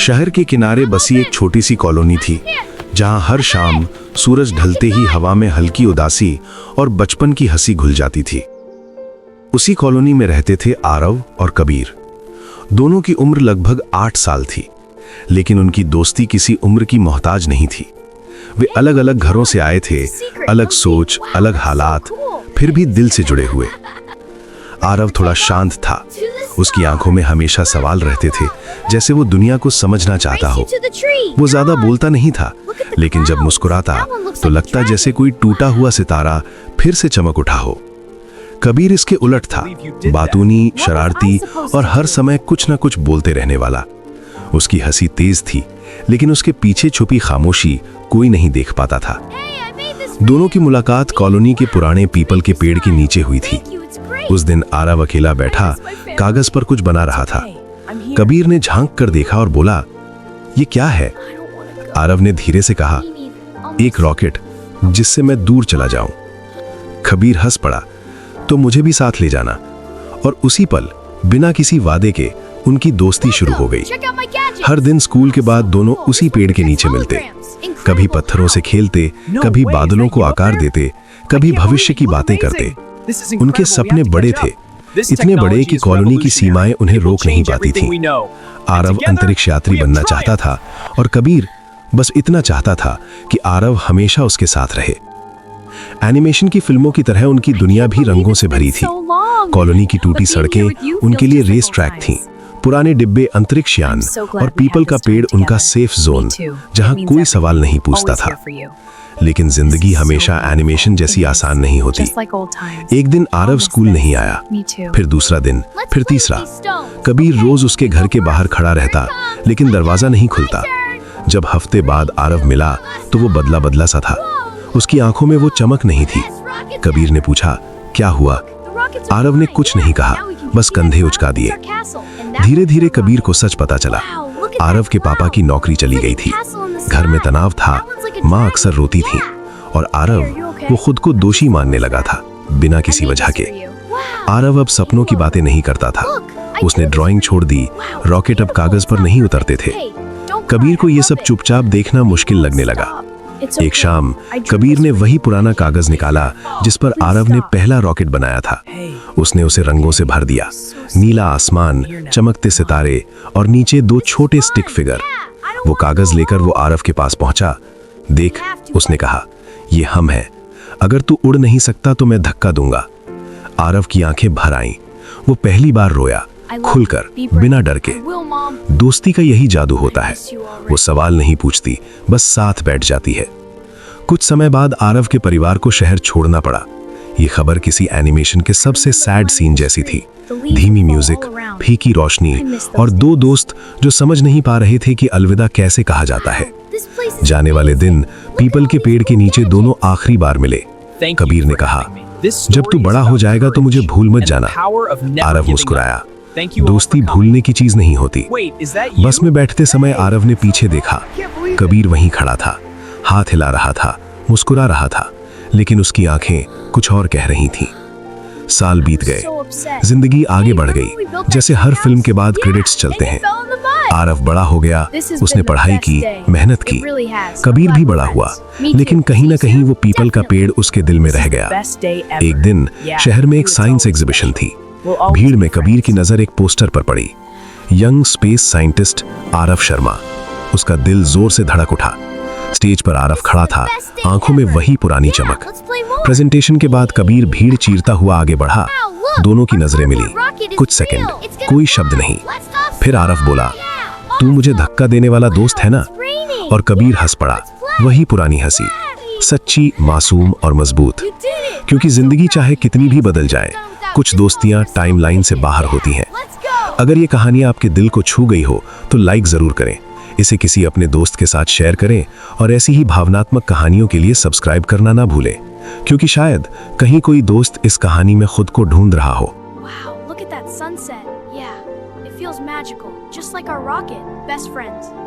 शहर के किनारे बसी एक छोटी सी कॉलोनी थी, जहां हर शाम सूरज ढलते ही हवा में हल्की उदासी और बचपन की हंसी घुल जाती थी। उसी कॉलोनी में रहते थे आरव और कबीर। दोनों की उम्र लगभग 8 साल थी, लेकिन उनकी दोस्ती किसी उम्र की मोहताज नहीं थी। वे अलग अलग घरों से आए थे, अलग सोच, अलग हालात, फिर भी दिल से जुड़े हुए। आरव थोड़ा शांत था। उसकी आंखों में हमेशा सवाल रहते थे, जैसे वो दुनिया को समझना चाहता हो। वो ज्यादा बोलता नहीं था, लेकिन जब मुस्कुराता तो लगता जैसे कोई टूटा हुआ सितारा फिर से चमक उठा हो। कबीर इसके उलट था, बातूनी, शरारती और हर समय कुछ न कुछ बोलते रहने वाला। उसकी हंसी तेज थी, लेकिन उसके पीछे छुपी खामोशी कोई नहीं देख पाता था। दोनों की मुलाकात कॉलोनी के पुराने पीपल के पेड़ के नीचे हुई थी। उस दिन आरव अकेला बैठा कागज पर कुछ बना रहा था। कबीर ने झांक कर देखा और बोला, ये क्या है? आरव ने धीरे से कहा, एक रॉकेट, जिससे मैं दूर चला जाऊं। कबीर हंस पड़ा, तो मुझे भी साथ ले जाना। और उसी पल बिना किसी वादे के उनकी दोस्ती शुरू हो गई। हर दिन स्कूल के बाद दोनों उसी पेड़ के नीचे मिलते, कभी पत्थरों से खेलते, कभी बादलों को आकार देते, कभी भविष्य की बातें करते। उनके सपने बड़े थे, इतने बड़े कि कॉलोनी की सीमाएं उन्हें रोक नहीं पाती थीं। आरव अंतरिक्ष यात्री बनना चाहता था और कबीर बस इतना चाहता था कि आरव हमेशा उसके साथ रहे। एनिमेशन की फिल्मों की तरह उनकी दुनिया भी रंगों से भरी थी। कॉलोनी की टूटी सड़कें उनके लिए रेस ट्रैक थीं, पुराने डिब्बे अंतरिक्ष यान और पीपल का पेड़ उनका सेफ जोन, जहां कोई सवाल नहीं पूछता था। लेकिन जिंदगी हमेशा एनिमेशन जैसी आसान नहीं होती। एक दिन आरव स्कूल नहीं आया, फिर दूसरा दिन, फिर तीसरा। कबीर रोज उसके घर के बाहर खड़ा रहता, लेकिन दरवाजा नहीं खुलता। जब हफ्ते बाद आरव मिला तो वो बदला बदला सा था। उसकी आंखों में वो चमक नहीं थी। कबीर ने पूछा, क्या हुआ? आरव ने कुछ नहीं कहा, बस कंधे उचका दिए। धीरे धीरे कबीर को सच पता चला। आरव के पापा की नौकरी चली गई थी। घर में तनाव था, माँ अक्सर रोती थी और आरव वो खुद को दोषी मानने लगा था, बिना किसी वजह के। आरव अब सपनों की बातें नहीं करता था। उसने ड्राइंग छोड़ दी, रॉकेट अब कागज पर नहीं उतरते थे। कबीर को ये सब चुपचाप देखना मुश्किल लगने लगा। एक शाम कबीर ने वही पुराना कागज निकाला जिस पर आरव ने पहला रॉकेट बनाया था। उसने उसे रंगों से भर दिया, नीला आसमान, चमकते सितारे और नीचे 2 छोटे स्टिक फिगर। वो कागज लेकर वो आरव के पास पहुंचा। देख, उसने कहा, ये हम हैं। अगर तू उड़ नहीं सकता तो मैं धक्का दूंगा। आरव की आंखें भर आईं। वो पहली बार रोया, खुलकर, बिना डर के। दोस्ती का यही जादू होता है, वो सवाल नहीं पूछती, बस साथ बैठ जाती है। कुछ समय बाद आरव के परिवार को शहर छोड़ना पड़ा। ये खबर किसी एनिमेशन के सबसे सैड सीन जैसी थी। धीमी म्यूजिक, फीकी रोशनी और 2 दोस्त जो समझ नहीं पा रहे थे कि अलविदा कैसे कहा जाता है। जाने वाले दिन पीपल के पेड़ के नीचे दोनों आखिरी बार मिले। कबीर ने कहा, जब तू बड़ा हो जाएगा तो मुझे भूल मत जाना। आरव मुस्कुराया। दोस्ती भूलने की चीज नहीं होती। बस में बैठते समय आरव ने पीछे देखा। कबीर वहीं खड़ा था, हाथ हिला रहा था, मुस्कुरा रहा था, लेकिन उसकी आंखें कुछ और कह रही थीं। साल बीत गए, जिंदगी आगे बढ़ गई, जैसे हर फिल्म के बाद क्रेडिट्स चलते हैं। आरव बड़ा हो गया, उसने पढ़ाई की, मेहनत की। कबीर भी बड़ा हुआ, लेकिन कहीं ना कहीं वो पीपल का पेड़ उसके दिल में रह गया। एक दिन शहर में एक साइंस एग्जीबिशन थी। भीड़ में कबीर की नजर एक पोस्टर पर पड़ी, young space scientist Aarav Sharma. उसका दिल जोर से धड़क उठा। स्टेज पर आरव खड़ा था, आंखों में वही पुरानी चमक। प्रेजेंटेशन के बाद कबीर भीड़ चीरता हुआ आगे बढ़ा। दोनों की नजरें मिली। कुछ सेकंड, कोई शब्द नहीं। फिर आरव बोला, तू मुझे धक्का देने वाला दोस्त है ना? और कबीर हंस पड़ा, वही पुरानी हंसी, सच्ची, मासूम और मजबूत। क्योंकि जिंदगी चाहे कितनी भी बदल जाए, कुछ दोस्तियां टाइमलाइन से बाहर होती हैं। अगर ये कहानी आपके दिल को छू गई हो तो लाइक जरूर करें, इसे किसी अपने दोस्त के साथ शेयर करें और ऐसी ही भावनात्मक कहानियों के लिए सब्सक्राइब करना ना भूलें, क्योंकि शायद कहीं कोई दोस्त इस कहानी में खुद को ढूंढ रहा हो। Wow, look at that sunset. Yeah, it feels magical, just like our rocket, best friends.